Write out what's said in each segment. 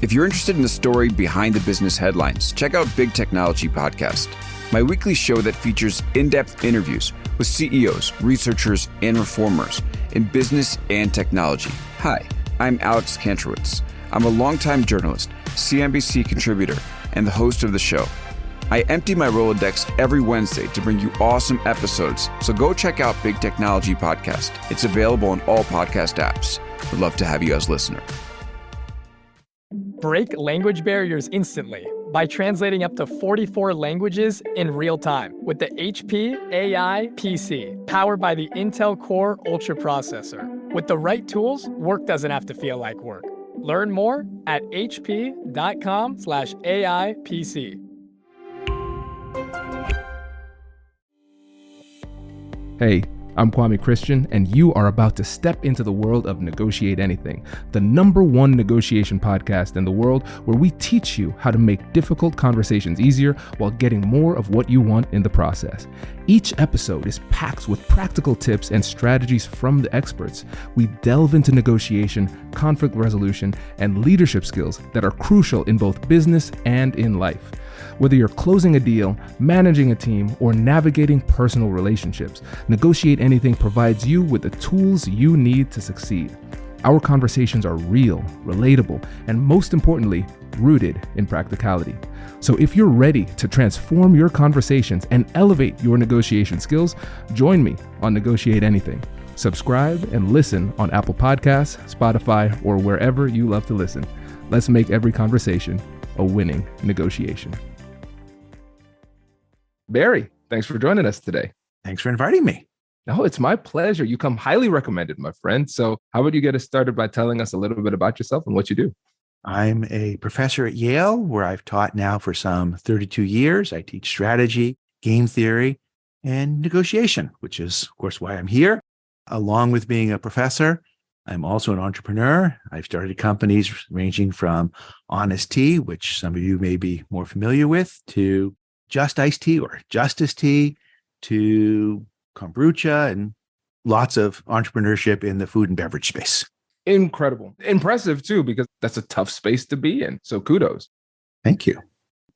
If you're interested in the story behind the business headlines, check out Big Technology Podcast, my weekly show that features in-depth interviews with CEOs, researchers, and reformers in business and technology. Hi, I'm Alex Kantrowitz. I'm a longtime journalist, CNBC contributor, and the host of the show. I empty my Rolodex every Wednesday to bring you awesome episodes, so go check out Big Technology Podcast. It's available on all podcast apps. Would love to have you as a listener. Break language barriers instantly by translating up to 44 languages in real time with the HP AI PC, powered by the Intel Core Ultra processor. With the right tools, work doesn't have to feel like work. Learn more at hp.com/AI PC. Hey, I'm Kwame Christian, and you are about to step into the world of Negotiate Anything, the #1 negotiation podcast in the world where we teach you how to make difficult conversations easier while getting more of what you want in the process. Each episode is packed with practical tips and strategies from the experts. We delve into negotiation, conflict resolution, and leadership skills that are crucial in both business and in life. Whether you're closing a deal, managing a team, or navigating personal relationships, Negotiate Anything provides you with the tools you need to succeed. Our conversations are real, relatable, and most importantly, rooted in practicality. So if you're ready to transform your conversations and elevate your negotiation skills, join me on Negotiate Anything. Subscribe and listen on Apple Podcasts, Spotify, or wherever you love to listen. Let's make every conversation a winning negotiation. Barry, thanks for joining us today. Thanks for inviting me. No, it's my pleasure. You come highly recommended, my friend. So how about you get us started by telling us a little bit about yourself and what you do? I'm a professor at Yale, where I've taught now for some 32 years. I teach strategy, game theory, and negotiation, which is, of course, why I'm here. Along with being a professor, I'm also an entrepreneur. I've started companies ranging from Honest Tea, which some of you may be more familiar with, to Just Iced Tea or Justice Tea, to kombucha, and lots of entrepreneurship in the food and beverage space. Incredible. Impressive, too, because that's a tough space to be in. So kudos. Thank you.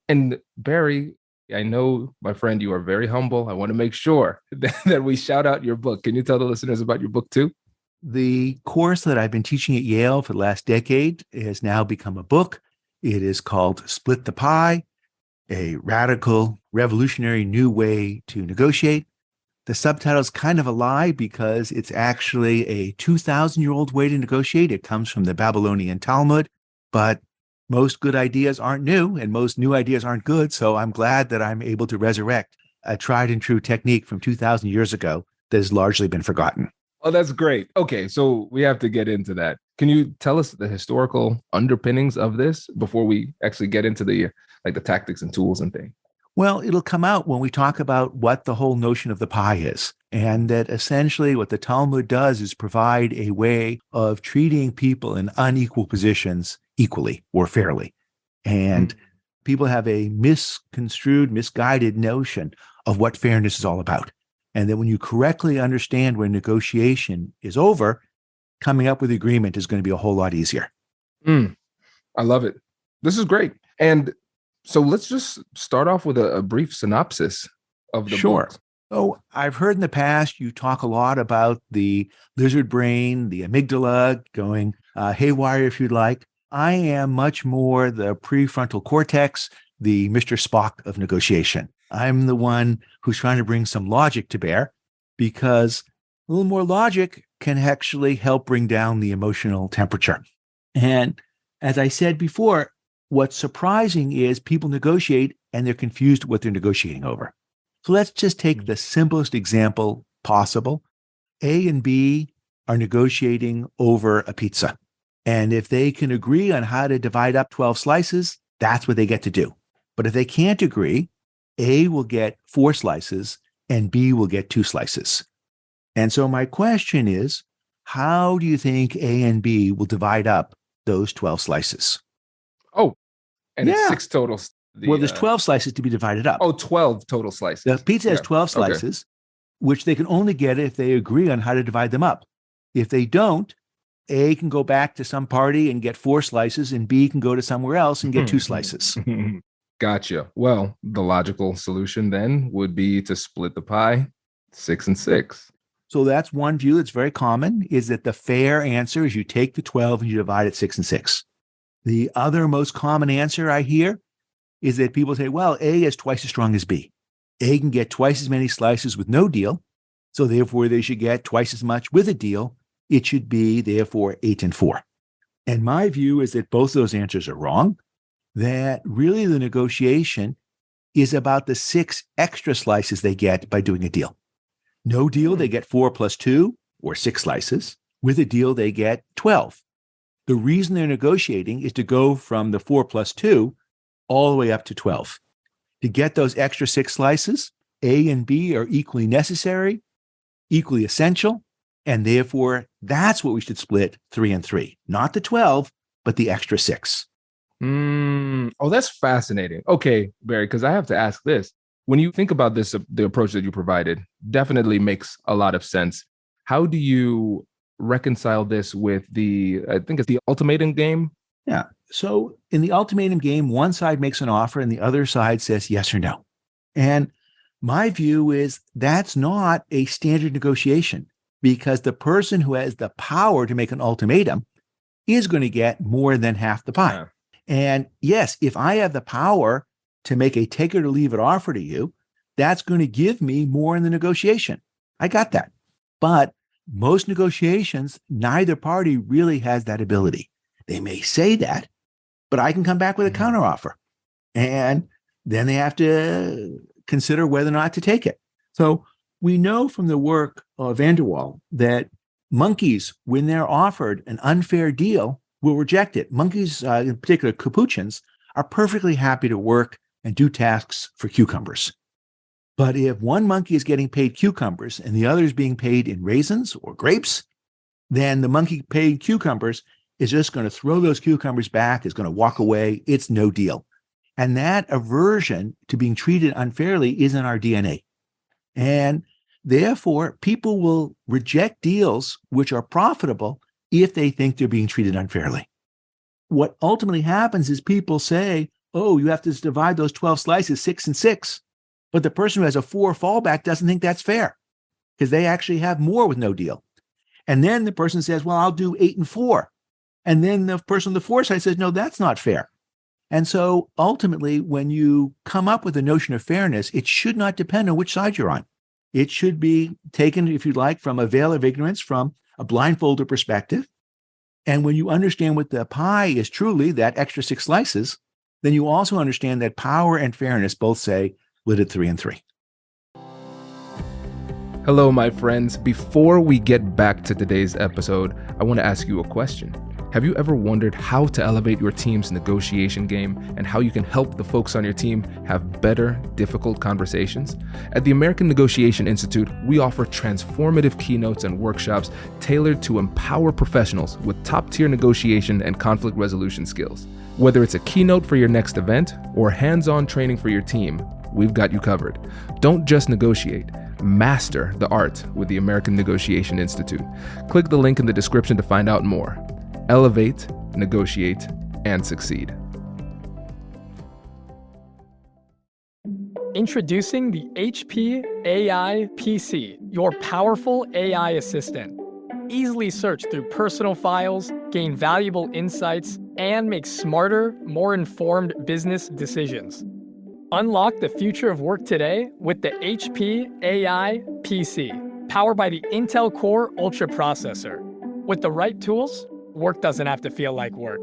And Barry, I know, my friend, you are very humble. I want to make sure that we shout out your book. Can you tell the listeners about your book, too? The course that I've been teaching at Yale for the last decade has now become a book. It is called Split the Pie, a radical, revolutionary new way to negotiate. The subtitle is kind of a lie because it's actually a 2,000-year-old way to negotiate. It comes from the Babylonian Talmud, but most good ideas aren't new and most new ideas aren't good. So I'm glad that I'm able to resurrect a tried and true technique from 2,000 years ago that has largely been forgotten. Oh, that's great. Okay, so we have to get into that. Can you tell us the historical underpinnings of this before we actually get into the tactics and tools and things? Well, it'll come out when we talk about what the whole notion of the pie is. And that essentially what the Talmud does is provide a way of treating people in unequal positions equally or fairly. And people have a misconstrued, misguided notion of what fairness is all about. And that when you correctly understand when negotiation is over, coming up with agreement is going to be a whole lot easier. I love it. This is great. And so let's just start off with a brief synopsis of the book. Oh, I've heard in the past you talk a lot about the lizard brain, the amygdala going haywire, if you'd like. I am much more the prefrontal cortex, the Mr. Spock of negotiation. I'm the one who's trying to bring some logic to bear because a little more logic can actually help bring down the emotional temperature. And as I said before, what's surprising is people negotiate and they're confused what they're negotiating over. So let's just take the simplest example possible. A and B are negotiating over a pizza. And if they can agree on how to divide up 12 slices, that's what they get to do. But if they can't agree, A will get 4 slices and B will get 2 slices. And so my question is, how do you think A and B will divide up those 12 slices? Oh, and it's 6 total. Well, there's 12 slices to be divided up. Oh, 12 total slices. The pizza has 12 slices, which they can only get if they agree on how to divide them up. If they don't, A can go back to some party and get 4 slices, and B can go to somewhere else and get 2 slices. Gotcha. Well, the logical solution then would be to split the pie 6 and 6. So that's one view that's very common, is that the fair answer is you take the 12 and you divide it 6 and 6. The other most common answer I hear is that people say, well, A is twice as strong as B. A can get twice as many slices with no deal, so therefore they should get twice as much with a deal. It should be, therefore, 8 and 4. And my view is that both those answers are wrong, that really the negotiation is about the 6 extra slices they get by doing a deal. No deal, they get 4 plus 2, or 6 slices. With a deal, they get 12. The reason they're negotiating is to go from the 4 plus 2 all the way up to 12. To get those extra 6 slices, A and B are equally necessary, equally essential, and therefore that's what we should split 3 and 3. Not the 12, but the extra 6. Oh, that's fascinating. Okay, Barry, because I have to ask this. When you think about this, the approach that you provided definitely makes a lot of sense. How do you reconcile this with I think it's the ultimatum game? Yeah. So in the ultimatum game, one side makes an offer and the other side says yes or no. And my view is that's not a standard negotiation, because the person who has the power to make an ultimatum is going to get more than half the pie. Yeah. And yes, if I have the power to make a take it or leave it offer to you, that's going to give me more in the negotiation. I got that. But most negotiations, neither party really has that ability. They may say that, but I can come back with a counteroffer. And then they have to consider whether or not to take it. So we know from the work of Van der Waal that monkeys, when they're offered an unfair deal, will reject it. Monkeys, in particular capuchins, are perfectly happy to work and do tasks for cucumbers. But if one monkey is getting paid cucumbers and the other is being paid in raisins or grapes, then the monkey paid cucumbers is just going to throw those cucumbers back, is going to walk away. It's no deal. And that aversion to being treated unfairly is in our DNA. And therefore, people will reject deals which are profitable if they think they're being treated unfairly. What ultimately happens is people say, oh, you have to divide those 12 slices 6 and 6. But the person who has a 4 fallback doesn't think that's fair because they actually have more with no deal. And then the person says, well, I'll do 8 and 4. And then the person on the 4 side says, no, that's not fair. And so ultimately, when you come up with a notion of fairness, it should not depend on which side you're on. It should be taken, if you like, from a veil of ignorance, from a blindfolded perspective. And when you understand what the pie is truly, that extra 6 slices, then you also understand that power and fairness both say, split it 3 and 3. Hello, my friends. Before we get back to today's episode, I want to ask you a question. Have you ever wondered how to elevate your team's negotiation game and how you can help the folks on your team have better, difficult conversations? At the American Negotiation Institute, we offer transformative keynotes and workshops tailored to empower professionals with top-tier negotiation and conflict resolution skills. Whether it's a keynote for your next event or hands-on training for your team, we've got you covered. Don't just negotiate. Master the art with the American Negotiation Institute. Click the link in the description to find out more. Elevate, negotiate, and succeed. Introducing the HP AI PC, your powerful AI assistant. Easily search through personal files, gain valuable insights, and make smarter, more informed business decisions. Unlock the future of work today with the HP AI PC, powered by the Intel Core Ultra processor. With the right tools, work doesn't have to feel like work.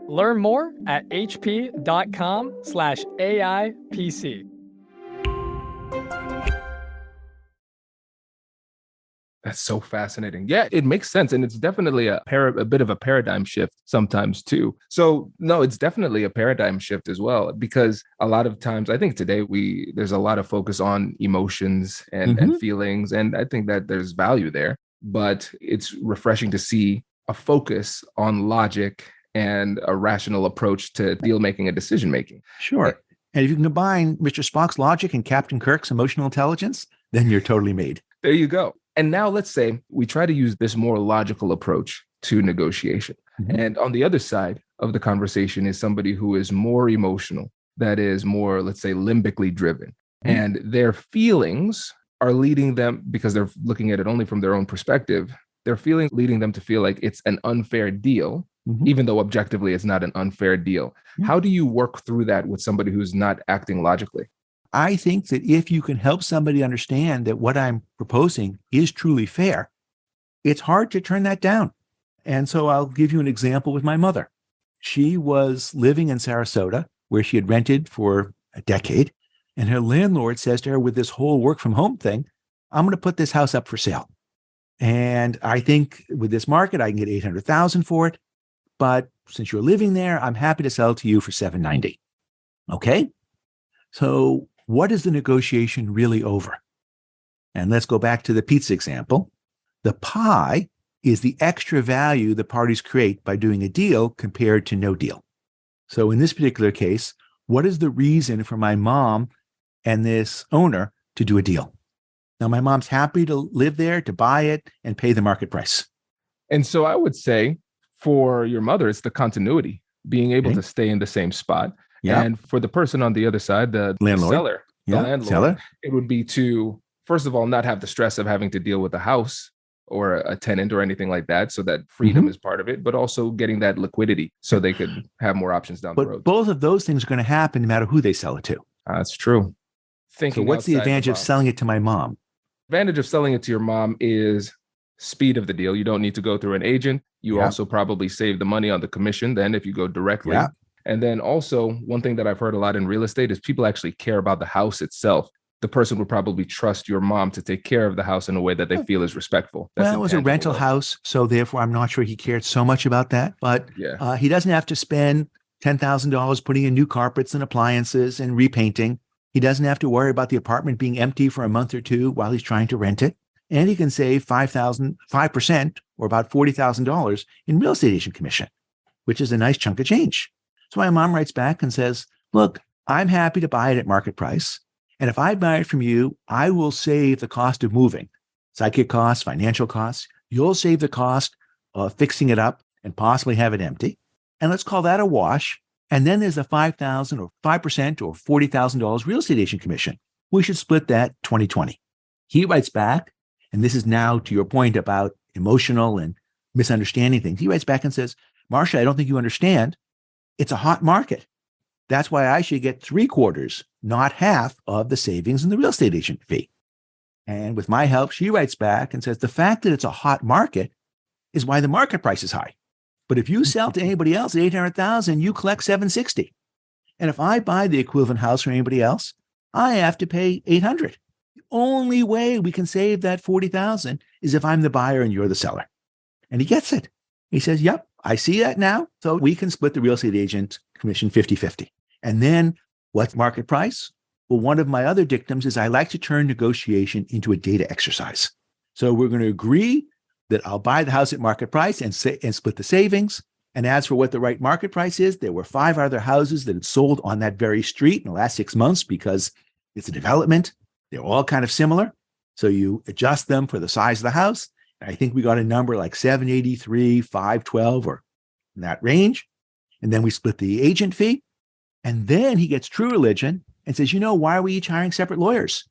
Learn more at hp.com/AIPC. That's so fascinating. Yeah, it makes sense. And it's definitely a bit of a paradigm shift sometimes too. So no, it's definitely a paradigm shift as well, because a lot of times I think today there's a lot of focus on emotions and feelings. And I think that there's value there, but it's refreshing to see a focus on logic and a rational approach to deal making and decision making. Sure. And if you can combine Mr. Spock's logic and Captain Kirk's emotional intelligence, then you're totally made. There you go. And now let's say we try to use this more logical approach to negotiation. Mhm. And on the other side of the conversation is somebody who is more emotional, that is more, let's say, limbically driven. Mhm. And their feelings are leading them, because they're looking at it only from their own perspective, their feelings leading them to feel like it's an unfair deal, Mhm. even though objectively it's not an unfair deal. Yeah. How do you work through that with somebody who's not acting logically? I think that if you can help somebody understand that what I'm proposing is truly fair, it's hard to turn that down. And so I'll give you an example with my mother. She was living in Sarasota, where she had rented for a decade. And her landlord says to her, with this whole work from home thing, I'm going to put this house up for sale. And I think with this market, I can get $800,000 for it. But since you're living there, I'm happy to sell it to you for $790,000. Okay. So what is the negotiation really over? And let's go back to the pizza example. The pie is the extra value the parties create by doing a deal compared to no deal. So in this particular case, what is the reason for my mom and this owner to do a deal? Now, my mom's happy to live there, to buy it, and pay the market price. And so I would say for your mother, it's the continuity, being able Okay. to stay in the same spot. Yeah. And for the person on the other side, the Landlord. seller, the Yeah, landlord, seller. it would be to, first of all, not have the stress of having to deal with a house or a tenant or anything like that. So that freedom is part of it, but also getting that liquidity so they could have more options down the road. But both of those things are going to happen no matter who they sell it to. That's true. So Thinking what's the outside advantage of box. selling it to my mom? Advantage of selling it to your mom is speed of the deal. You don't need to go through an agent. You Yeah. also probably save the money on the commission then if you go directly. Yeah. And then also, one thing that I've heard a lot in real estate is people actually care about the house itself. The person would probably trust your mom to take care of the house in a way that they feel is respectful. That's Well, it was a intangible rental though. house, so therefore I'm not sure he cared so much about that. But Yeah. he doesn't have to spend $10,000 putting in new carpets and appliances and repainting. He doesn't have to worry about the apartment being empty for a month or two while he's trying to rent it. And he can save 5% or about $40,000 in real estate agent commission, which is a nice chunk of change. So my mom writes back and says, look, I'm happy to buy it at market price. And if I buy it from you, I will save the cost of moving, psychic costs, financial costs. You'll save the cost of fixing it up and possibly have it empty. And let's call that a wash. And then there's a $5,000 or 5% or $40,000 real estate agent commission. We should split that 20/20. He writes back, and this is now to your point about emotional and misunderstanding things. He writes back and says, Marcia, I don't think you understand. It's a hot market. That's why I should get 3/4, not half of the savings in the real estate agent fee. And with my help, she writes back and says, the fact that it's a hot market is why the market price is high. But if you sell to anybody else at $800,000, you collect $760. And if I buy the equivalent house from anybody else, I have to pay $800. The only way we can save that $40,000 is if I'm the buyer and you're the seller. And he gets it. He says, yep, I see that now. So we can split the real estate agent commission 50-50. And then what's market price? Well, one of my other dictums is I like to turn negotiation into a data exercise. So we're going to agree that I'll buy the house at market price and split the savings. And as for what the right market price is, there were 5 other houses that had sold on that very street in the last 6 months because it's a development. They're all kind of similar. So you adjust them for the size of the house. I think we got a number like 783, 512, or in that range. And then we split the agent fee. And then he gets true religion and says, why are we each hiring separate lawyers?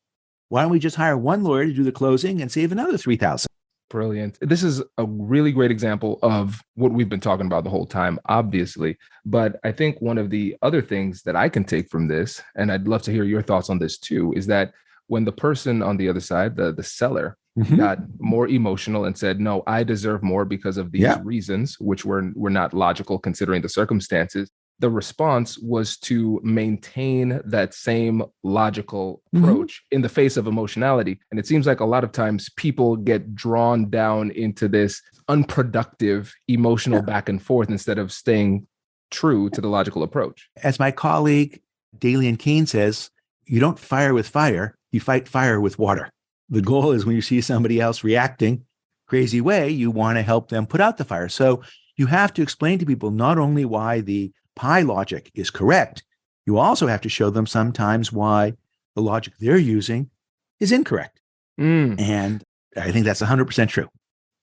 Why don't we just hire one lawyer to do the closing and save another $3,000? Brilliant. This is a really great example of what we've been talking about the whole time, obviously. But I think one of the other things that I can take from this, and I'd love to hear your thoughts on this too, is that when the person on the other side, the seller, got more emotional and said, no, I deserve more because of these reasons, which were not logical considering the circumstances, the response was to maintain that same logical approach in the face of emotionality. And it seems like a lot of times people get drawn down into this unproductive emotional back and forth instead of staying true to the logical approach. As my colleague Dalian Kane says, you don't fire with fire, you fight fire with water. The goal is when you see somebody else reacting crazy way, you want to help them put out the fire. So you have to explain to people not only why the pie logic is correct, you also have to show them sometimes why the logic they're using is incorrect. And I think that's 100% true.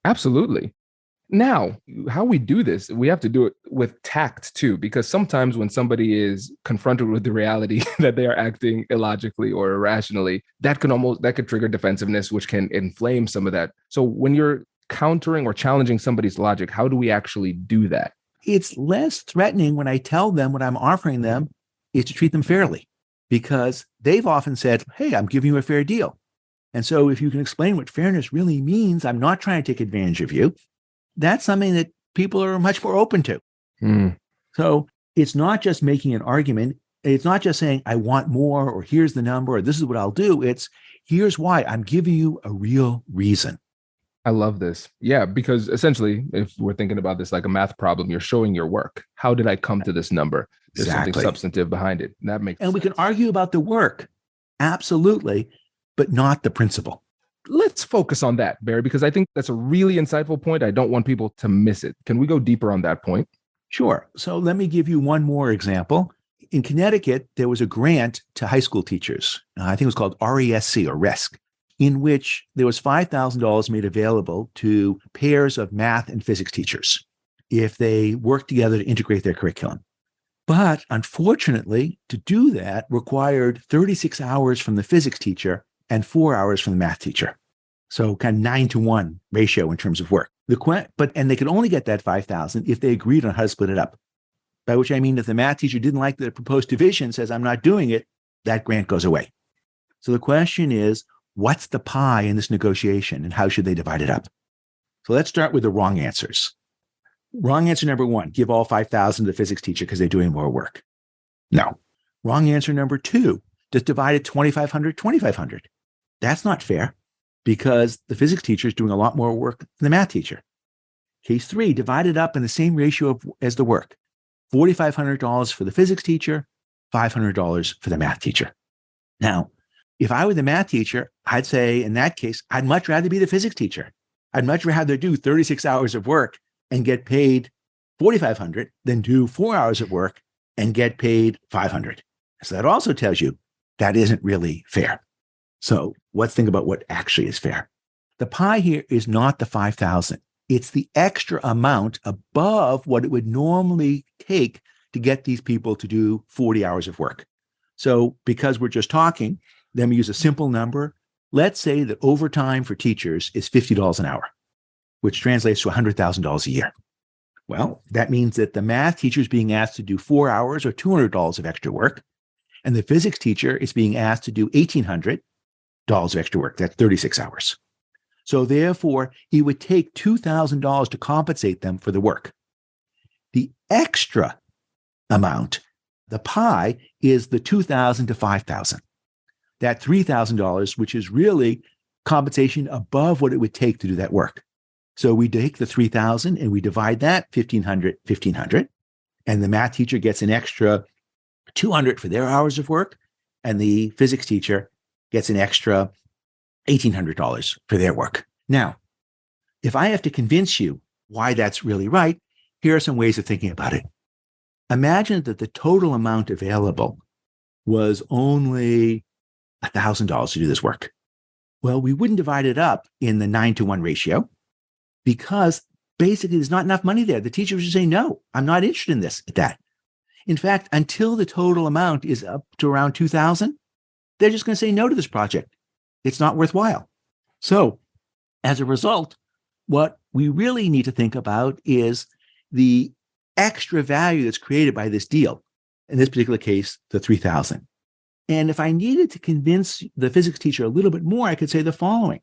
Absolutely. Now, how we do this, we have to do it with tact too, because sometimes when somebody is confronted with the reality that they are acting illogically or irrationally, that could trigger defensiveness, which can inflame some of that. So when you're countering or challenging somebody's logic, how do we actually do that? It's less threatening when I tell them what I'm offering them is to treat them fairly, because they've often said, hey, I'm giving you a fair deal. And so if you can explain what fairness really means, I'm not trying to take advantage of you. That's something that people are much more open to. So it's not just making an argument. It's not just saying, I want more, or here's the number, or this is what I'll do. It's here's why. I'm giving you a real reason. I love this. Yeah, because essentially, if we're thinking about this like a math problem, you're showing your work. How did I come to this number? There's something substantive behind it. That makes sense. And we can argue about the work. Absolutely. But not the principle. Let's focus on that, Barry, because I think that's a really insightful point. I don't want people to miss it. Can we go deeper on that point? Sure. So let me give you one more example. In Connecticut, there was a grant to high school teachers. I think it was called RESC or RESC, in which there was $5,000 made available to pairs of math and physics teachers if they worked together to integrate their curriculum. But unfortunately, to do that required 36 hours from the physics teacher and 4 hours from the math teacher. So kind of 9-to-1 ratio in terms of work. And they could only get that $5,000 if they agreed on how to split it up. By which I mean, if the math teacher didn't like the proposed division, says, I'm not doing it, that grant goes away. So the question is, what's the pie in this negotiation and how should they divide it up? So let's start with the wrong answers. Wrong answer number 1, give all $5,000 to the physics teacher because they're doing more work. No. Wrong answer number 2, just divide it $2,500. That's not fair because the physics teacher is doing a lot more work than the math teacher. Case 3, divide it up in the same ratio as the work. $4,500 for the physics teacher, $500 for the math teacher. Now, if I were the math teacher, I'd say in that case, I'd much rather be the physics teacher. I'd much rather do 36 hours of work and get paid $4,500 than do 4 hours of work and get paid $500. So that also tells you that isn't really fair. So let's think about what actually is fair. The pie here is not the 5,000. It's the extra amount above what it would normally take to get these people to do 40 hours of work. So because we're just talking, then we use a simple number. Let's say that overtime for teachers is $50 an hour, which translates to $100,000 a year. Well, that means that the math teacher is being asked to do 4 hours or $200 of extra work, and the physics teacher is being asked to do $1,800 of extra work. That's 36 hours. So therefore, it would take $2,000 to compensate them for the work. The extra amount, the pie, is the $2,000 to $5,000. That $3,000, which is really compensation above what it would take to do that work. So we take the $3,000 and we divide that $1,500, and the math teacher gets an extra $200 for their hours of work, and the physics teacher gets an extra $1,800 for their work. Now, if I have to convince you why that's really right, here are some ways of thinking about it. Imagine that the total amount available was only $1,000 to do this work. Well, we wouldn't divide it up in the 9-to-1 ratio because basically there's not enough money there. The teacher would just say, no, I'm not interested in that. In fact, until the total amount is up to around $2,000, they're just going to say no to this project. It's not worthwhile. So as a result, what we really need to think about is the extra value that's created by this deal. In this particular case, the $3,000. And if I needed to convince the physics teacher a little bit more, I could say the following.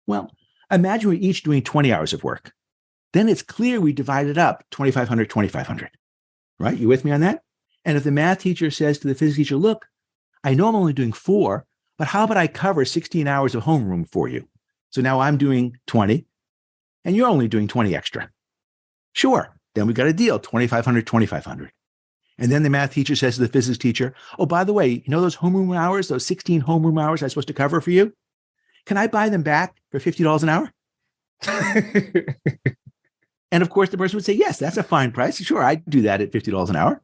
Well, imagine we're each doing 20 hours of work. Then it's clear we divided up $2,500. Right? You with me on that? And if the math teacher says to the physics teacher, look, I know I'm only doing 4, but how about I cover 16 hours of homeroom for you? So now I'm doing 20 and you're only doing 20 extra. Sure. Then we got a deal, $2,500. And then the math teacher says to the physics teacher, oh, by the way, you know those homeroom hours, those 16 homeroom hours I'm supposed to cover for you? Can I buy them back for $50 an hour? And of course, the person would say, yes, that's a fine price. Sure, I'd do that at $50 an hour.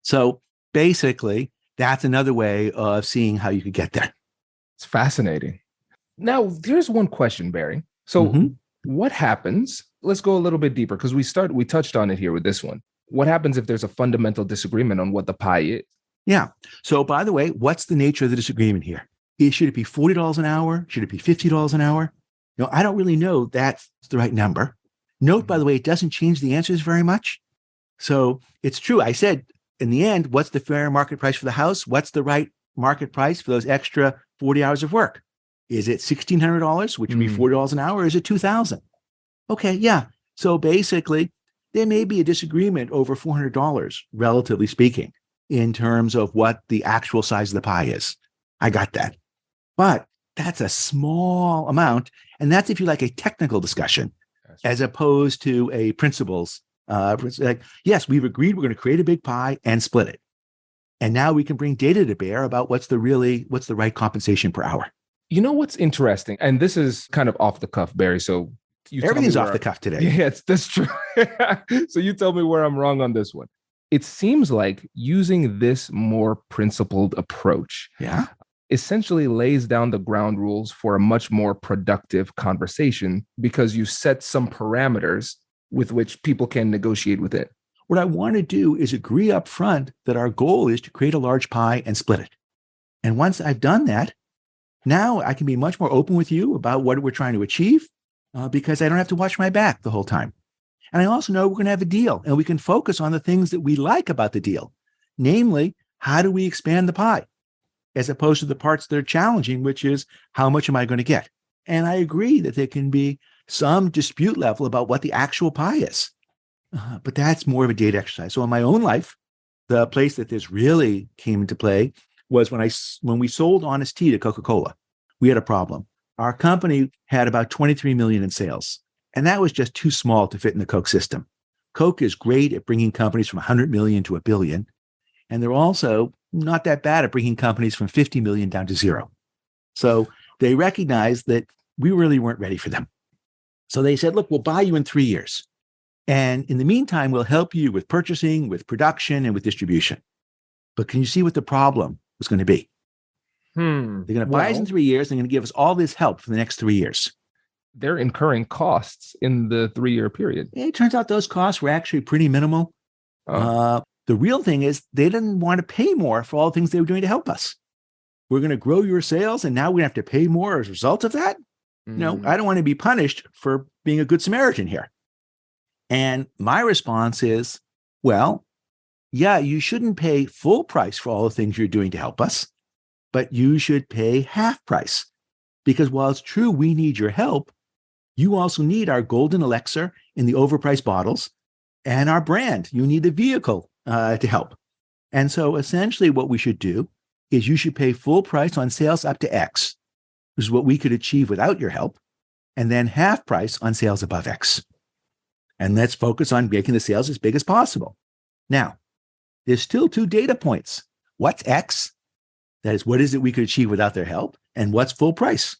So basically, that's another way of seeing how you could get there. It's fascinating. Now, here's one question, Barry. So What happens? Let's go a little bit deeper because we touched on it here with this one. What happens if there's a fundamental disagreement on what the pie is? Yeah. So by the way, what's the nature of the disagreement here? Should it be $40 an hour? Should it be $50 an hour? I don't really know that's the right number. Note, by the way, it doesn't change the answers very much. So it's true. I said, in the end, what's the fair market price for the house? What's the right market price for those extra 40 hours of work? Is it $1,600, which would be $40 an hour, or is it $2,000? Okay, yeah. So basically, there may be a disagreement over $400, relatively speaking, in terms of what the actual size of the pie is. I got that. But that's a small amount. And that's if you like a technical discussion, as opposed to a principles. Like, yes, we've agreed we're going to create a big pie and split it. And now we can bring data to bear about what's the right compensation per hour. You know what's interesting? And this is kind of off the cuff, Barry. So everything's off the cuff today. Yeah, that's true. So you tell me where I'm wrong on this one. It seems like using this more principled approach essentially lays down the ground rules for a much more productive conversation because you set some parameters with which people can negotiate with it. What I want to do is agree up front that our goal is to create a large pie and split it. And once I've done that, now I can be much more open with you about what we're trying to achieve because I don't have to watch my back the whole time. And I also know we're going to have a deal and we can focus on the things that we like about the deal. Namely, how do we expand the pie as opposed to the parts that are challenging, which is how much am I going to get? And I agree that there can be some dispute level about what the actual pie is. But that's more of a data exercise. So in my own life, the place that this really came into play was when we sold Honest Tea to Coca-Cola. We had a problem. Our company had about 23 million in sales, and that was just too small to fit in the Coke system. Coke is great at bringing companies from 100 million to a billion, and they're also not that bad at bringing companies from 50 million down to zero. So they recognized that we really weren't ready for them. So they said, look, we'll buy you in 3 years. And in the meantime, we'll help you with purchasing, with production, and with distribution. But can you see what the problem was going to be? They're going to buy us in 3 years. They're going to give us all this help for the next 3 years. They're incurring costs in the 3-year period. It turns out those costs were actually pretty minimal. The real thing is they didn't want to pay more for all the things they were doing to help us. We're going to grow your sales, and now we have to pay more as a result of that? No, I don't want to be punished for being a good Samaritan here. And my response is, well, yeah, you shouldn't pay full price for all the things you're doing to help us, but you should pay half price. Because while it's true we need your help, you also need our golden elixir in the overpriced bottles and our brand. You need the vehicle to help. And so essentially what we should do is you should pay full price on sales up to X, which is what we could achieve without your help, and then half price on sales above X. And let's focus on making the sales as big as possible. Now, there's still 2 data points. What's X? That is, what is it we could achieve without their help? And what's full price?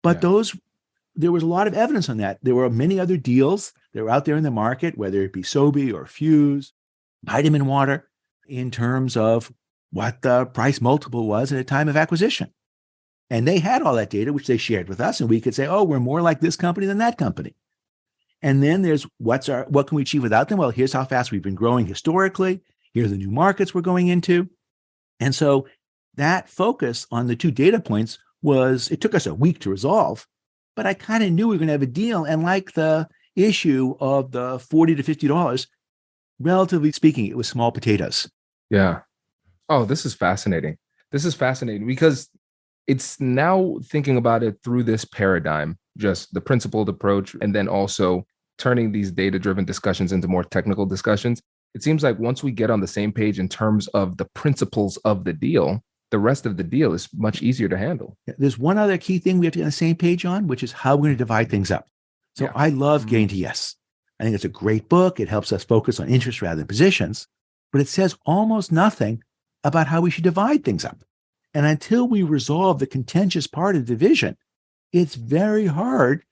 But there was a lot of evidence on that. There were many other deals that were out there in the market, whether it be Sobe or Fuse, Vitamin Water, in terms of what the price multiple was at a time of acquisition. And they had all that data, which they shared with us. And we could say, oh, we're more like this company than that company. And then there's what can we achieve without them? Well, here's how fast we've been growing historically. Here are the new markets we're going into. And so that focus on the 2 data points it took us a week to resolve, but I kind of knew we were going to have a deal. And like the issue of the $40 to $50, relatively speaking, it was small potatoes. Yeah. Oh, this is fascinating. This is fascinating because it's now thinking about it through this paradigm, just the principled approach, and then also turning these data-driven discussions into more technical discussions. It seems like once we get on the same page in terms of the principles of the deal, the rest of the deal is much easier to handle. There's one other key thing we have to get on the same page on, which is how we're going to divide things up. So I love Gain to Yes. I think it's a great book. It helps us focus on interest rather than positions, but it says almost nothing about how we should divide things up. And until we resolve the contentious part of division, it's very hard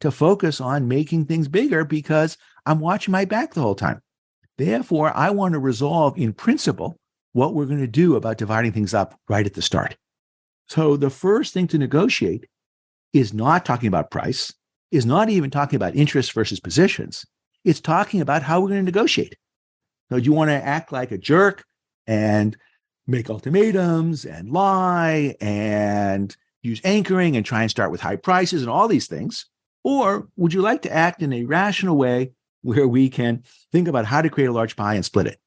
to focus on making things bigger because I'm watching my back the whole time. Therefore, I want to resolve in principle what we're going to do about dividing things up right at the start. So the first thing to negotiate is not talking about price. is not even talking about interests versus positions. It's talking about how we're going to negotiate. So do you want to act like a jerk and make ultimatums and lie and use anchoring and try and start with high prices and all these things? Or would you like to act in a rational way where we can think about how to create a large pie and split it?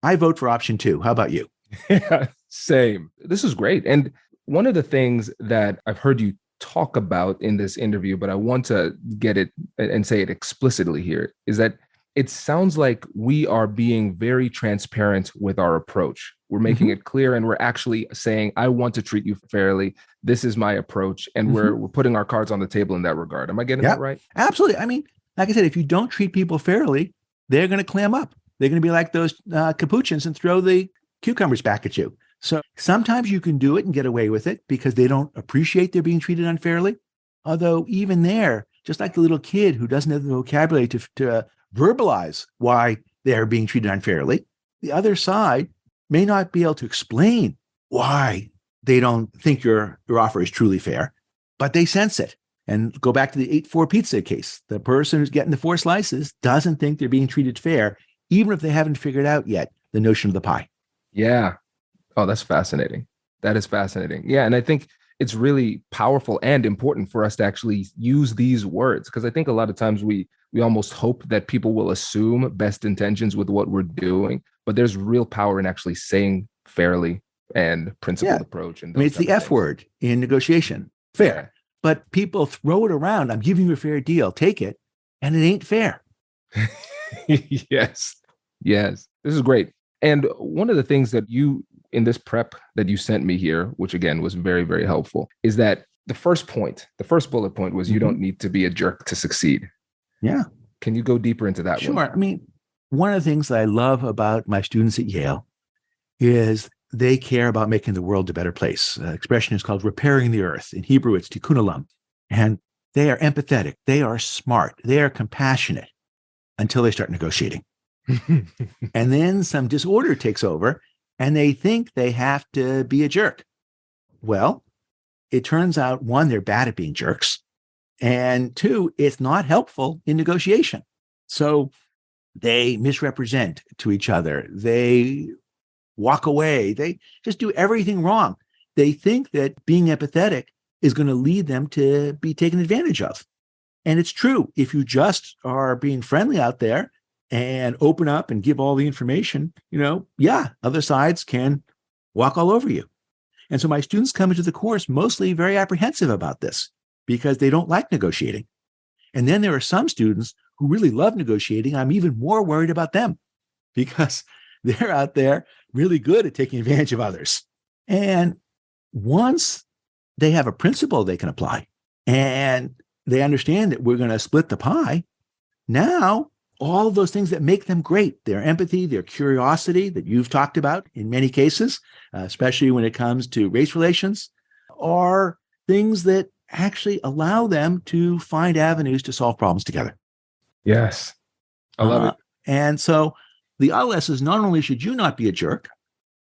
I vote for option 2. How about you? Yeah, same. This is great. And one of the things that I've heard you talk about in this interview, but I want to get it and say it explicitly here, is that it sounds like we are being very transparent with our approach. We're making it clear, and we're actually saying, I want to treat you fairly. This is my approach. And we're putting our cards on the table in that regard. Am I getting that right? Absolutely. I mean, like I said, if you don't treat people fairly, they're going to clam up. They're going to be like those capuchins and throw the cucumbers back at you. So sometimes you can do it and get away with it because they don't appreciate they're being treated unfairly. Although even there, just like the little kid who doesn't have the vocabulary to verbalize why they're being treated unfairly, the other side may not be able to explain why they don't think your offer is truly fair, but they sense it. And go back to the 8-4 pizza case. The person who's getting the 4 slices doesn't think they're being treated fair, even if they haven't figured out yet the notion of the pie. Yeah. Oh, that's fascinating. That is fascinating. Yeah. And I think it's really powerful and important for us to actually use these words, because I think a lot of times we almost hope that people will assume best intentions with what we're doing, but there's real power in actually saying fairly and principled approach. And I mean, it's the F word in negotiation, fair. Yeah. But people throw it around. I'm giving you a fair deal. Take it. And it ain't fair. Yes. This is great. And one of the things that you, in this prep that you sent me here, which again was very, very helpful, is that the first bullet point was you don't need to be a jerk to succeed. Yeah. Can you go deeper into that one? Sure. I mean, one of the things that I love about my students at Yale is they care about making the world a better place. Expression is called repairing the earth. In Hebrew, it's tikkun olam. And they are empathetic. They are smart. They are compassionate until they start negotiating. And then some disorder takes over and they think they have to be a jerk. Well, it turns out, 1, they're bad at being jerks. And 2, it's not helpful in negotiation. So they misrepresent to each other. They walk away. They just do everything wrong. They think that being empathetic is going to lead them to be taken advantage of. And it's true. If you just are being friendly out there and open up and give all the information, other sides can walk all over you. And so my students come into the course mostly very apprehensive about this because they don't like negotiating. And then there are some students who really love negotiating. I'm even more worried about them because they're out there really good at taking advantage of others. And once they have a principle they can apply and they understand that we're going to split the pie, now all of those things that make them great, their empathy, their curiosity that you've talked about in many cases, especially when it comes to race relations, are things that actually allow them to find avenues to solve problems together. Yes. I love it. And so the other lesson is not only should you not be a jerk,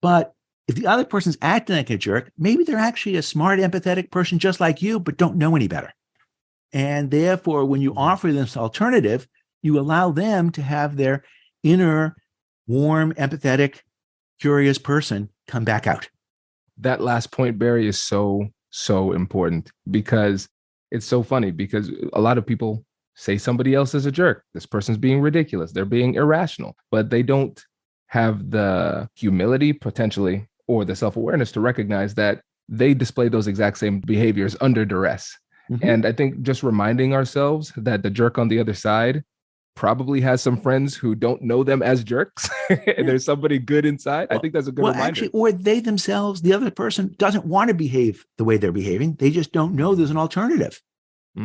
but if the other person's acting like a jerk, maybe they're actually a smart, empathetic person just like you, but don't know any better. And therefore, when you offer them this alternative, you allow them to have their inner, warm, empathetic, curious person come back out. That last point, Barry, is so important because it's so funny because a lot of people say somebody else is a jerk. This person's being ridiculous. They're being irrational, but they don't have the humility potentially or the self-awareness to recognize that they display those exact same behaviors under duress. Mm-hmm. And I think just reminding ourselves that the jerk on the other side probably has some friends who don't know them as jerks. And there's somebody good inside. I think that's a good reminder. Actually, or they themselves, the other person doesn't want to behave the way they're behaving. They just don't know there's an alternative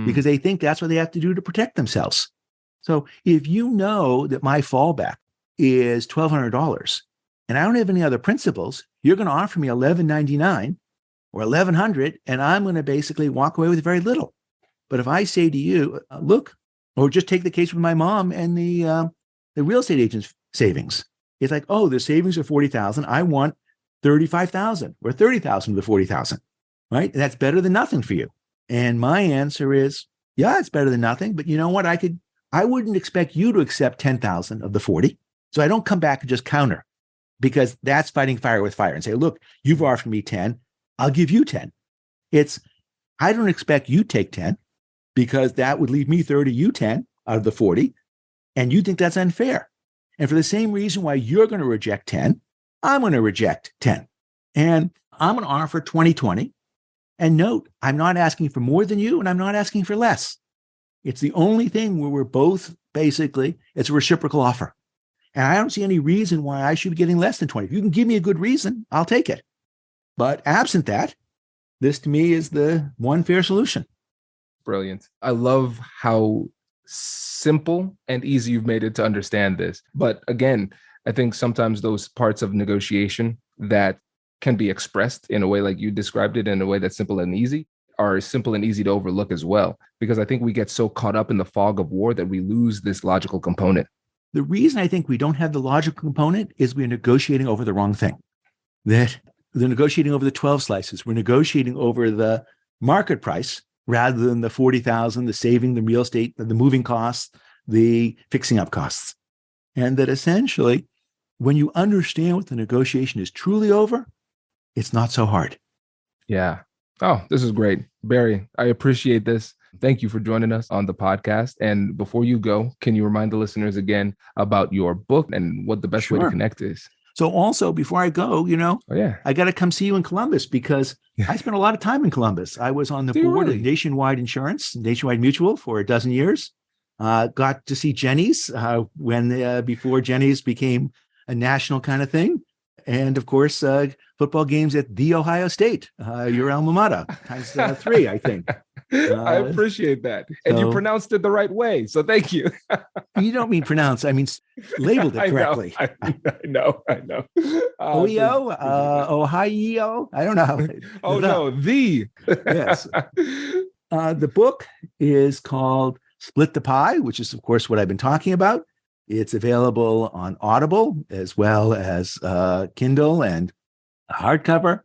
because they think that's what they have to do to protect themselves. So if you know that my fallback is $1,200 and I don't have any other principles, you're going to offer me $1,199 or $1,100, and I'm going to basically walk away with very little. But if I say to you, look, or just take the case with my mom and the real estate agent's savings. It's like, oh, the savings are $40,000. I want $35,000 or $30,000 of the $40,000, right? And that's better than nothing for you. And my answer is, Yeah, it's better than nothing. But you know what? I wouldn't expect you to accept 10,000 of the 40. So I don't come back and just counter, because that's fighting fire with fire and say, look, you've offered me 10. I'll give you 10. I don't expect you take 10, because that would leave me 30, you 10 out of the 40. And you think that's unfair. And for the same reason why you're going to reject 10, I'm going to reject 10. And I'm going to offer 20/20. And note, I'm not asking for more than you, and I'm not asking for less. It's the only thing where we're both basically, it's a reciprocal offer. And I don't see any reason why I should be getting less than 20. If you can give me a good reason, I'll take it. But absent that, this to me is the one fair solution. Brilliant. I love how simple and easy you've made it to understand this. But again, I think sometimes those parts of negotiation that can be expressed in a way like you described it, in a way that's simple and easy, are simple and easy to overlook as well. Because I think we get so caught up in the fog of war that we lose this logical component. The reason I think we don't have the logical component is we're negotiating over the wrong thing. That they're negotiating over the 12 slices. We're negotiating over the market price rather than the 40,000, the saving, the real estate, the moving costs, the fixing up costs. And that essentially, when you understand what the negotiation is truly over, it's not so hard. Yeah. Oh, this is great. Barry, I appreciate this. Thank you for joining us on the podcast. And before you go, can you remind the listeners again about your book and what the best way to connect is? So also, before I go, I got to come see you in Columbus, because I spent a lot of time in Columbus. I was on the board of Nationwide Insurance, Nationwide Mutual, for a dozen years. Got to see Jenny's before Jenny's became a national kind of thing. And of course, football games at The Ohio State, your alma mater, times 3, I think. I appreciate that. And you pronounced it the right way. So thank you. You don't mean pronounce. I mean, labeled it correctly. I know. Ohio? Ohio? I don't know. Yes. The book is called Split the Pie, which is, of course, what I've been talking about. It's available on Audible as well as Kindle and hardcover.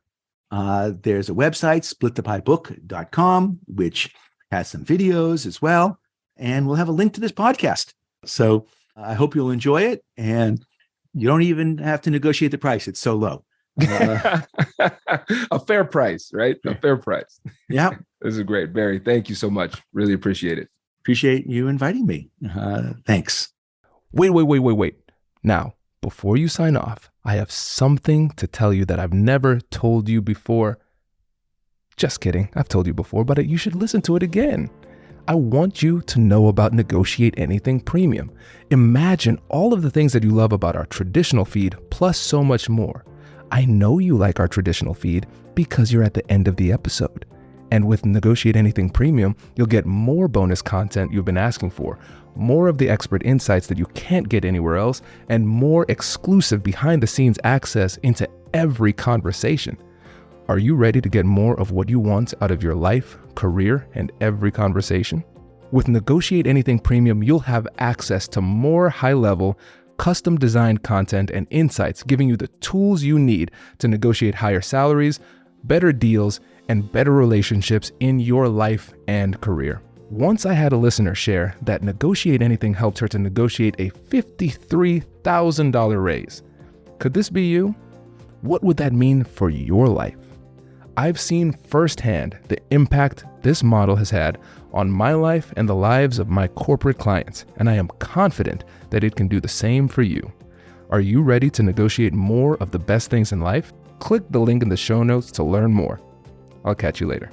There's a website, splitthepiebook.com, which has some videos as well. And we'll have a link to this podcast. So I hope you'll enjoy it. And you don't even have to negotiate the price. It's so low. A fair price, right? A fair price. Yeah. This is great. Barry, thank you so much. Really appreciate it. Appreciate you inviting me. Thanks. Wait. Now, before you sign off, I have something to tell you that I've never told you before. Just kidding. I've told you before, but you should listen to it again. I want you to know about Negotiate Anything Premium. Imagine all of the things that you love about our traditional feed, plus so much more. I know you like our traditional feed because you're at the end of the episode. And with Negotiate Anything Premium, you'll get more bonus content you've been asking for, more of the expert insights that you can't get anywhere else, and more exclusive behind-the-scenes access into every conversation. Are you ready to get more of what you want out of your life, career, and every conversation? With Negotiate Anything Premium, you'll have access to more high-level, custom-designed content and insights, giving you the tools you need to negotiate higher salaries, better deals, and better relationships in your life and career. Once I had a listener share that Negotiate Anything helped her to negotiate a $53,000 raise. Could this be you? What would that mean for your life? I've seen firsthand the impact this model has had on my life and the lives of my corporate clients, and I am confident that it can do the same for you. Are you ready to negotiate more of the best things in life? Click the link in the show notes to learn more. I'll catch you later.